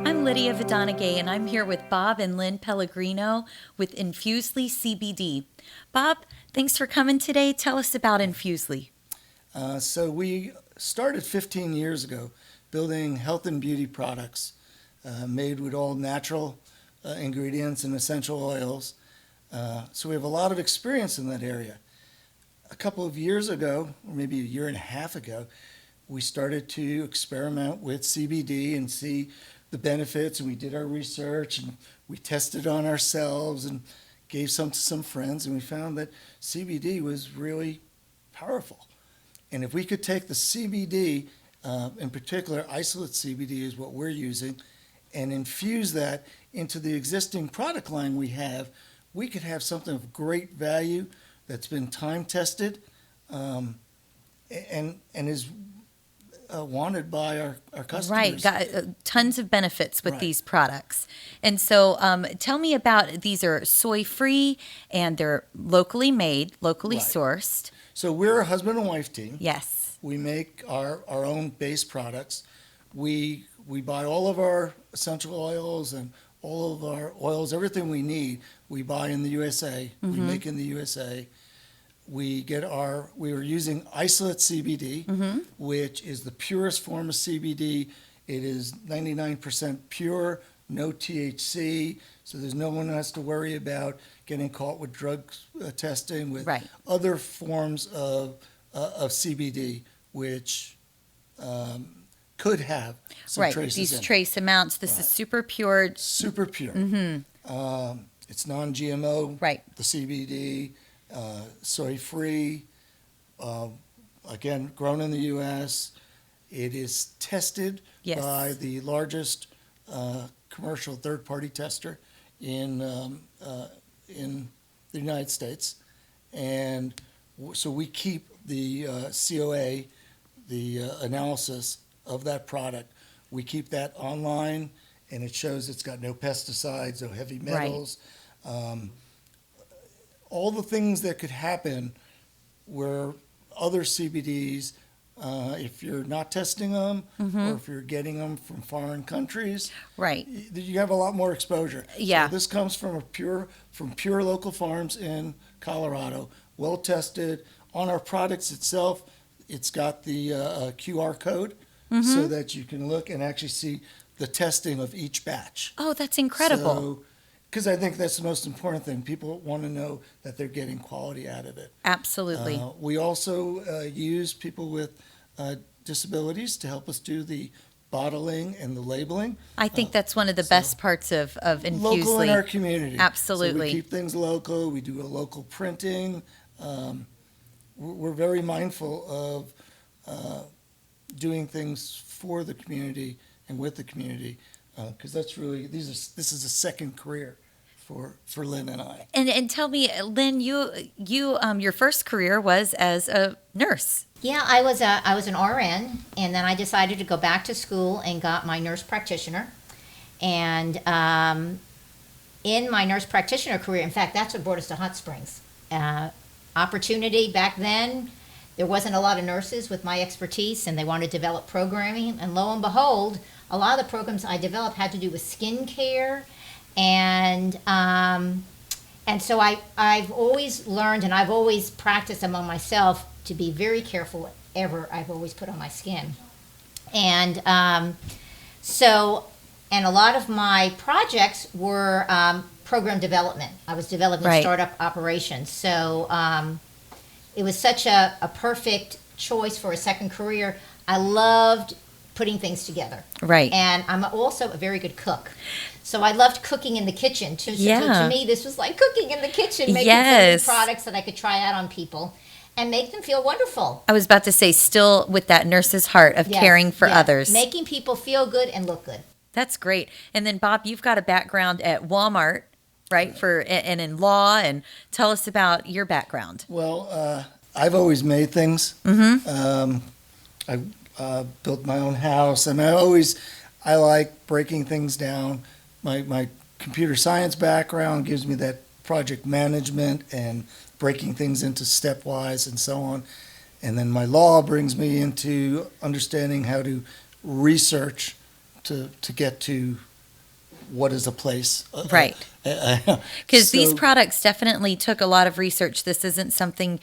I'm Lydia Vidonagay, and I'm here with Bob and Lynn Pellegrino with Infusely CBD. Bob, thanks for coming today. Tell us about Infusely. So we started 15 years ago building health and beauty products made with all natural ingredients and essential oils. So we have a lot of experience in that area. A couple of years ago, or maybe a year and a half ago, we started to experiment with CBD and see the benefits, and we did our research and we tested on ourselves and gave some to some friends, and we found that CBD was really powerful. And if we could take the CBD, in particular isolate CBD is what we're using, and infuse that into the existing product line we could have something of great value that's been time tested, and is wanted by our customers. Right, got tons of benefits with Right. these products. And so tell me about, these are soy-free and they're locally made, locally Right. sourced. So we're a husband and wife team. Yes. We make our own base products. We buy all of our essential oils and all of our oils, everything we need, we buy in the USA. We make in the USA. We are using isolate CBD, which is the purest form of CBD. It is 99% pure, no THC, so there's no one has to worry about getting caught with drug testing with Right. other forms of CBD, which could have some Right, traces these in it. trace amounts. This is Right. super pure. Super pure. It's non-GMO. Right. The CBD, soy-free. Again, grown in the U.S. It is tested Yes. by the largest commercial third-party tester in the United States, and so we keep the COA, the analysis of that product. We keep that online, and it shows it's got no pesticides, no heavy metals. All the things that could happen where other CBDs, if you're not testing them or if you're getting them from foreign countries, Right. you have a lot more exposure. Yeah. So this comes from pure local farms in Colorado, well tested. On our products itself, it's got the QR code so that you can look and actually see the testing of each batch. Oh, that's incredible. Because I think that's the most important thing. People want to know that they're getting quality out of it. Absolutely. We also use people with disabilities to help us do the bottling and the labeling. I think that's one of the best parts of Infusely. Local in our community. Absolutely. So we keep things local. We do a local printing. We're very mindful of doing things for the community and with the community, because that's really this is a second career for Lynn and I. And tell me, Lynn, you your first career was as a nurse. Yeah, I was an RN, and then I decided to go back to school and got my nurse practitioner. And in my nurse practitioner career, in fact, that's what brought us to Hot Springs. Opportunity back then, there wasn't a lot of nurses with my expertise, and they wanted to develop programming. And lo and behold, a lot of the programs I developed had to do with skin care, and so I've always learned, and I've always practiced among myself to be very careful whatever I've always put on my skin. And and a lot of my projects were program development. I was developing Right. startup operations. So it was such a perfect choice for a second career. I loved putting things together. Right. And I'm also a very good cook. So I loved cooking in the kitchen too. So Yeah. to me, this was like cooking in the kitchen, making Yes. some new products that I could try out on people and make them feel wonderful. I was about to say, still with that nurse's heart of Yes, caring for yes. others. Making people feel good and look good. That's great. And then Bob, you've got a background at Walmart, right? And in law, and tell us about your background. Well, I've always made things. I built my own house, and I like breaking things down. My computer science background gives me that project management and breaking things into stepwise and so on. And then my law brings me into understanding how to research to get to what is a place. Right. Because these So- products definitely took a lot of research. This isn't something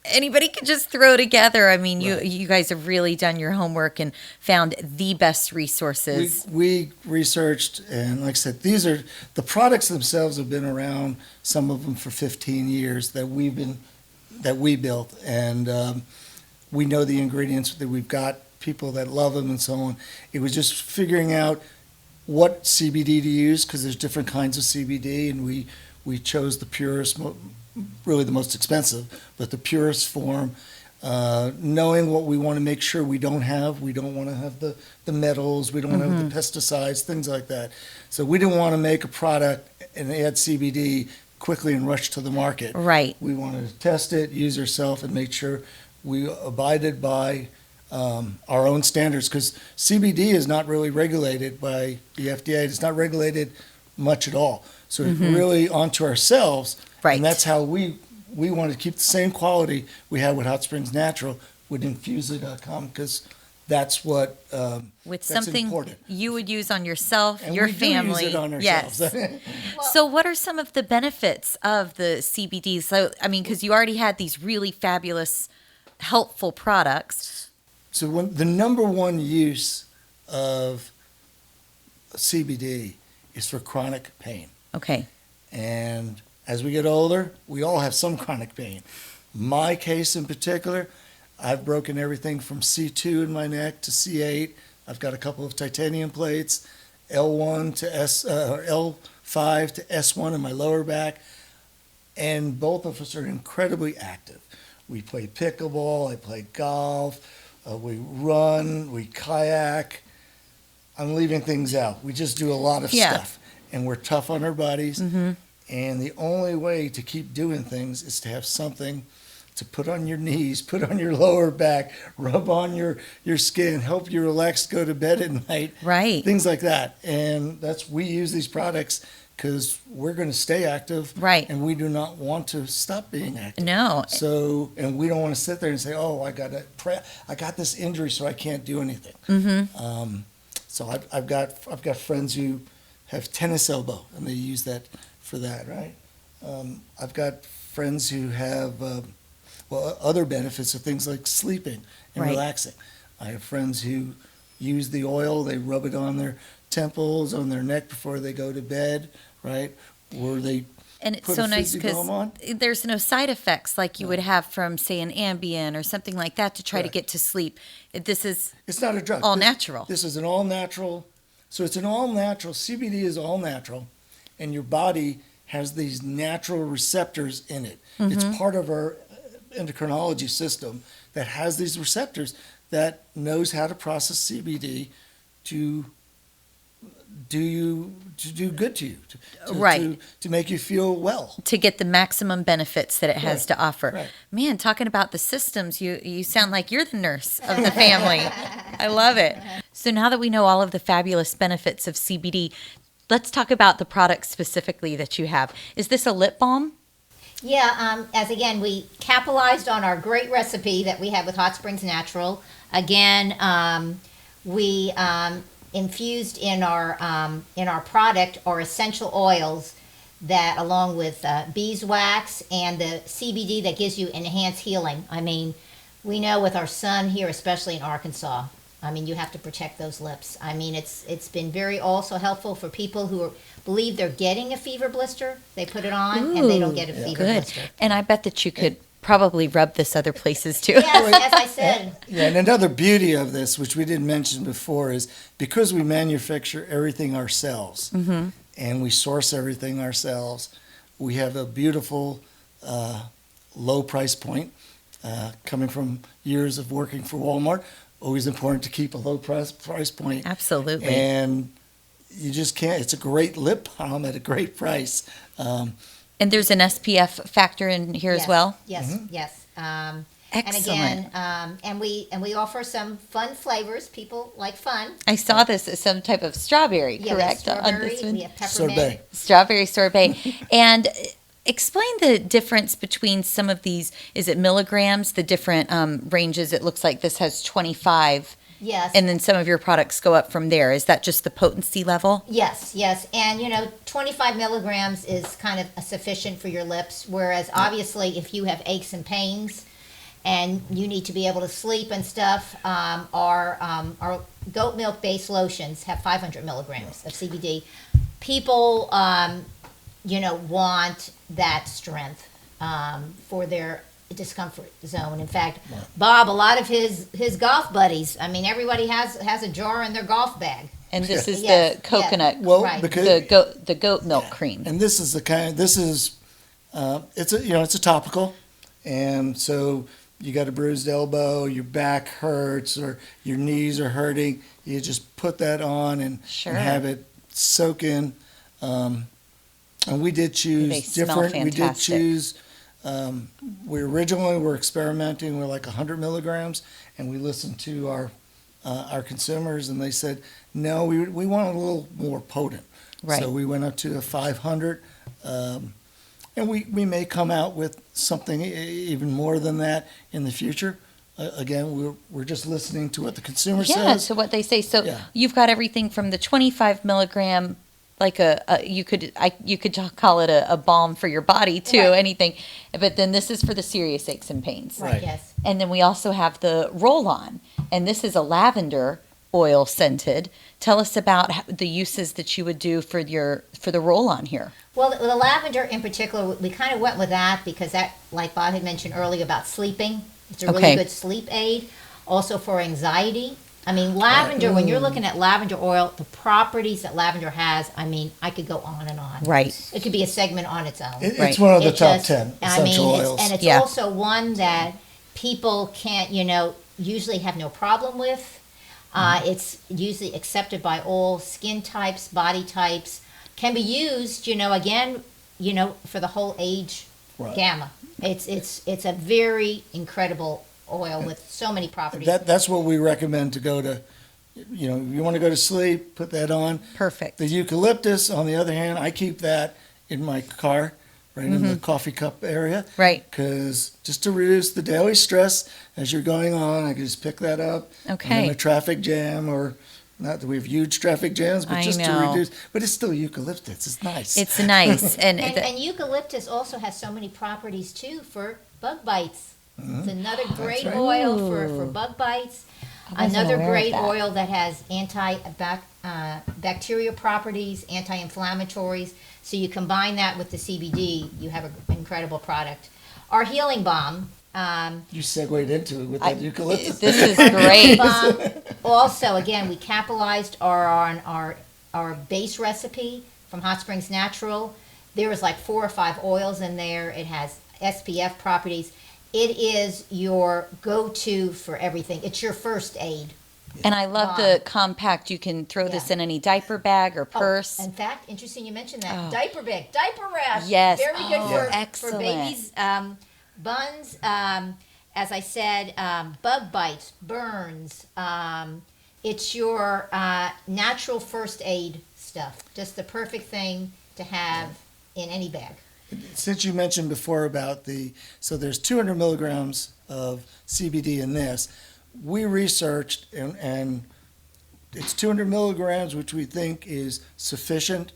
anybody could just throw together. I mean, Right. you guys have really done your homework and found the best resources. We researched, and like I said, these are the products themselves have been around. Some of them for 15 years that we built, and we know the ingredients that we've got. People that love them and so on. It was just figuring out what CBD to use because there's different kinds of CBD, and we chose the purest, really the most expensive, but the purest form. Knowing what we want to make sure we don't have. We don't want to have the metals. We don't want to have the pesticides, things like that. So we didn't want to make a product and add CBD quickly and rush to the market. Right. We wanted to test it, use ourselves, and make sure we abided by our own standards because CBD is not really regulated by the FDA. It's not regulated much at all. So it's really onto ourselves. Right. And that's how we want to keep the same quality we have with Hot Springs Natural with Infusely.com because that's what With that's something important. you would use on yourself, And your we family. do use it on Yes. ourselves. So, what are some of the benefits of the CBD? So, I mean, because you already had these really fabulous, helpful products. So the number one use of CBD is for chronic pain. Okay. And as we get older, we all have some chronic pain. My case in particular, I've broken everything from C2 in my neck to C8. I've got a couple of titanium plates, L1 to L5 to S1 in my lower back. And both of us are incredibly active. We play pickleball, I play golf, we run, we kayak. I'm leaving things out. We just do a lot of stuff. And we're tough on our bodies. And the only way to keep doing things is to have something to put on your knees, put on your lower back, rub on your skin, help you relax, go to bed at night. Right. Things like that. And we use these products because we're going to stay active. Right. And we do not want to stop being active. No. So, and we don't want to sit there and say, oh, I got this injury, so I can't do anything. So I've got friends who have tennis elbow, and they use that for that, right? I've got friends who have other benefits of things like sleeping and Right. relaxing. I have friends who use the oil; they rub it on their temples, on their neck before they go to bed, right? Or they And it's put so a nice fizzy balm on. because there's no side effects like you would have from, say, an Ambien or something like that to try to Correct. get to sleep. This is It's not a drug. all natural. This is an all natural. So it's an all natural. CBD is all natural, and your body has these natural receptors in it. It's part of our endocrinology system that has these receptors that knows how to process CBD to do good to you, Right. to make you feel well. To get the maximum benefits that it has Right. to offer. Right. Man, talking about the systems, you sound like you're the nurse of the family. I love it. So now that we know all of the fabulous benefits of CBD, let's talk about the product specifically that you have. Is this a lip balm? Yeah, as again, we capitalized on our great recipe that we have with Hot Springs Natural. Again, we infused in our product are essential oils that, along with beeswax and the CBD that gives you enhanced healing. I mean, we know with our sun here, especially in Arkansas, I mean, you have to protect those lips. I mean, it's been very also helpful for people who believe they're getting a fever blister. They put it on and they don't get a fever Good. blister. And I bet that you could probably rub this other places too. Yes, as I said. Yeah, and another beauty of this, which we didn't mention before, is because we manufacture everything ourselves and we source everything ourselves, we have a beautiful low price point coming from years of working for Walmart. Always important to keep a low price point. Absolutely. And you just can't. It's a great lip balm at a great price. And there's an SPF factor in here as Yes, well? Yes, yes. Excellent. And again, and we offer some fun flavors. People like fun. I saw this as some type of strawberry, Yeah, we have correct? On strawberry, this one? we have peppermint. Sorbet. Strawberry sorbet. And explain the difference between some of these. Is it milligrams? The different ranges. It looks like this has 25 Yes. And then some of your products go up from there. Is that just the potency level? Yes, yes. And 25 milligrams is kind of sufficient for your lips, whereas obviously if you have aches and pains and you need to be able to sleep and stuff, our goat milk based lotions have 500 milligrams of CBD. People, want that strength for their discomfort zone. In fact, Bob, a lot of his golf buddies, I mean, everybody has a jar in their golf bag. And this is Yes, the coconut, Well, Right. because the goat milk cream. and this is it's a topical, and so you got a bruised elbow, your back hurts, or your knees are hurting. You just put that on and Sure. have it soak in. And we did They choose smell different. We did fantastic. choose. We originally were experimenting with like 100 milligrams, and we listened to our consumers, and they said no, we want a little more potent. Right. So we went up to a 500, and we may come out with something even more than that in the future. Again, we're just listening to what the consumer Yeah, says. to what they say. So Yeah. you've got everything from the 25 milligram, like you could call it a balm for your body too, Right. anything. But then this is for the serious aches and pains. Right. Yes. And then we also have the roll on, and this is a lavender oil scented. Tell us about the uses that you would do for the roll on here. Well, the lavender in particular, we kind of went with that because that, like Bob had mentioned earlier about sleeping, it's a really Okay. good sleep aid. Also for anxiety. I mean, lavender, when you're looking at lavender oil, the properties that lavender has, I mean, I could go on and on. Right. It could be a segment on its own. It's Right. one of the It top just- 10 I mean, essential oils. and it's Yeah. also one that people can't, usually have no problem with. It's usually accepted by all skin types, body types. Can be used, again, for the whole age Right. gamma. It's a very incredible oil with so many properties. That's what we recommend to go to. You want to go to sleep, put that on. Perfect. The eucalyptus, on the other hand, I keep that in my car, right in the coffee cup area. Right. Because just to reduce the daily stress as you're going on, I can just pick that up. Okay. I'm in a traffic jam, or not that we have huge traffic jams, but I just to know. reduce. But it's still eucalyptus. It's nice. It's nice. And, And eucalyptus also has so many properties too for bug bites. It's another great right. oil for bug bites. I wasn't Another aware of great that. oil that has bacteria properties, anti-inflammatories. So you combine that with the CBD, you have an incredible product. Our healing balm. You segued into it with that eucalyptus. this is great. Also, again, we capitalized our base recipe from Hot Springs Natural. There was like 4 or 5 oils in there. It has SPF properties. It is your go-to for everything. It's your first aid. And I love the compact. You can throw this Yeah. in any diaper bag or purse. In fact, interesting you mentioned that. Oh. Diaper bag, diaper rash. Yes. Very good Oh, for excellent. babies. Buns, as I said, bug bites, burns. It's your natural first aid stuff. Just the perfect thing to have in any bag. Since you mentioned before about so there's 200 milligrams of CBD in this, we researched and it's 200 milligrams, which we think is sufficient,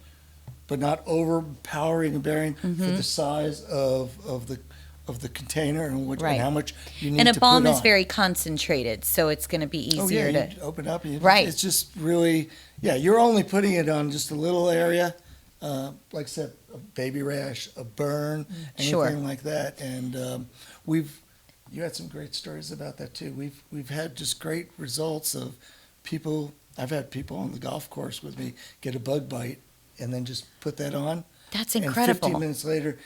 but not overpowering and bearing for the size of the container and Right. how much you need And a to balm put is on. very concentrated, so it's going to be Oh easier yeah, to. you open up. And Right. It's just really, you're only putting it on just a little area, like I said, a baby rash, a burn, anything Sure. like that. And you had some great stories about that too. We've had just great results of people. I've had people on the golf course with me get a bug bite and then just put that on. That's And incredible. 15 minutes later,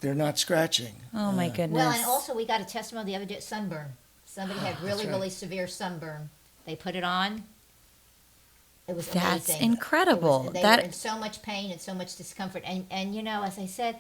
they're not scratching. Oh my goodness. Well, and also we got a testimony the other day, sunburn. Somebody had really, right. really severe sunburn. They put it on. It was That's amazing. incredible. They That- were in so much pain and so much discomfort. And as I said,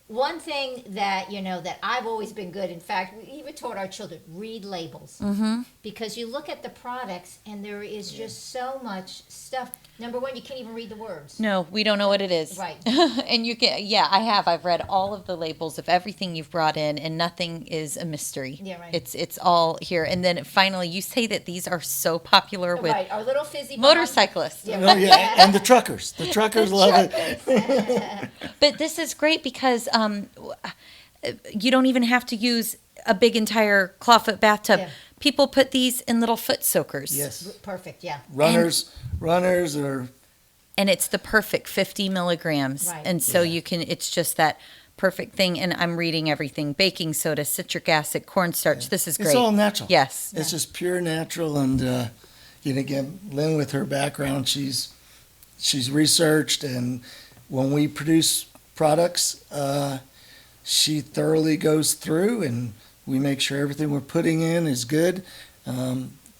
one thing that, that I've always been good, in fact, we even taught our children, read labels. Mm-hmm. Because you look at the products and there is just so much stuff. Number one, you can't even read the words. No, we don't know what it is. Right. And you can, yeah, I have. I've read all of the labels of everything you've brought in, and nothing is a mystery. Yeah, right. It's all here. And then finally, you say that these are so popular with Right, our little fizzy motorcyclists. Yeah, Oh, yeah, and the truckers. The truckers love it. But this is great because you don't even have to use a big entire clawfoot bathtub. Yeah. People put these in little foot soakers. Yes. Perfect, yeah. Runners are And it's the perfect 50 milligrams. Right. And so Yeah. you can, it's just that perfect thing. And I'm reading everything: baking soda, citric acid, cornstarch. This is great. It's all natural. Yes. It's just pure natural. And again, Lynn, with her background, she's researched, and when we produce products, she thoroughly goes through, and we make sure everything we're putting in is good.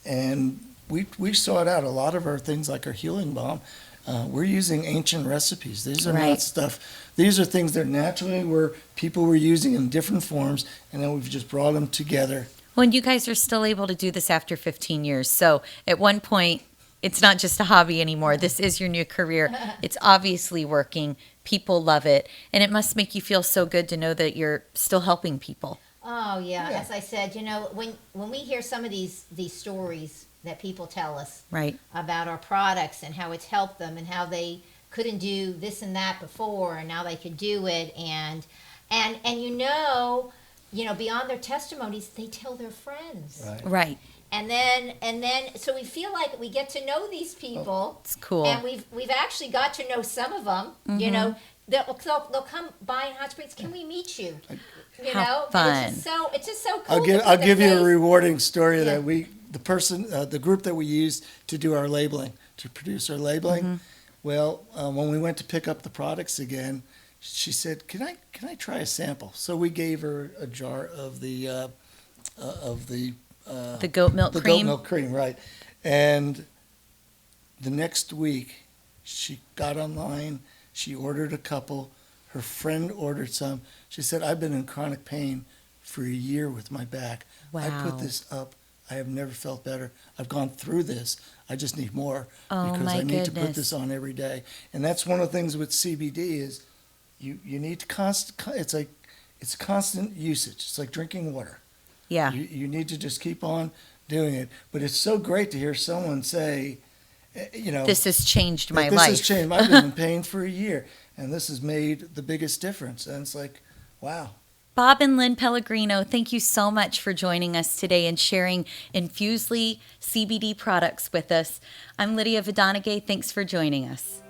And we sought out a lot of our things, like our healing balm. We're using ancient recipes. These are Right. not stuff. These are things that naturally people were using in different forms, and then we've just brought them together. Well, and you guys are still able to do this after 15 years. So at one point, it's not just a hobby anymore. This is your new career. It's obviously working. People love it. And it must make you feel so good to know that you're still helping people. Oh yeah. Yeah. As I said, when we hear some of these stories that people tell us Right. about our products and how it's helped them and how they couldn't do this and that before and now they could do it, and beyond their testimonies, they tell their friends. Right. Right. And then so we feel like we get to know these people. It's cool. And we've actually got to know some of them. Mm-hmm. They'll come by in Hot Springs. Can we meet you? How And fun. it's just so cool. I'll to give you a face- rewarding story Yeah. that the group that we used to do our labeling, to produce our labeling. Well, when we went to pick up the products again, she said, "Can I try a sample?" So we gave her a jar of the The goat milk the cream. goat milk cream, right? And the next week, she got online. She ordered a couple. Her friend ordered some. She said, "I've been in chronic pain for a year with my back. I put Wow. this up. I have never felt better. I've gone through this. I just need more Oh, because my I need to goodness. put this on every day." And that's one of the things with CBD is you need to it's constant usage. It's like drinking water. Yeah. You need to just keep on doing it. But it's so great to hear someone say, This has changed my this life. has changed. I've been in pain for a year, and this has made the biggest difference. And it's like, wow. Bob and Lynn Pellegrino, thank you so much for joining us today and sharing Infusely CBD products with us. I'm Lydia Vidonagay. Thanks for joining us.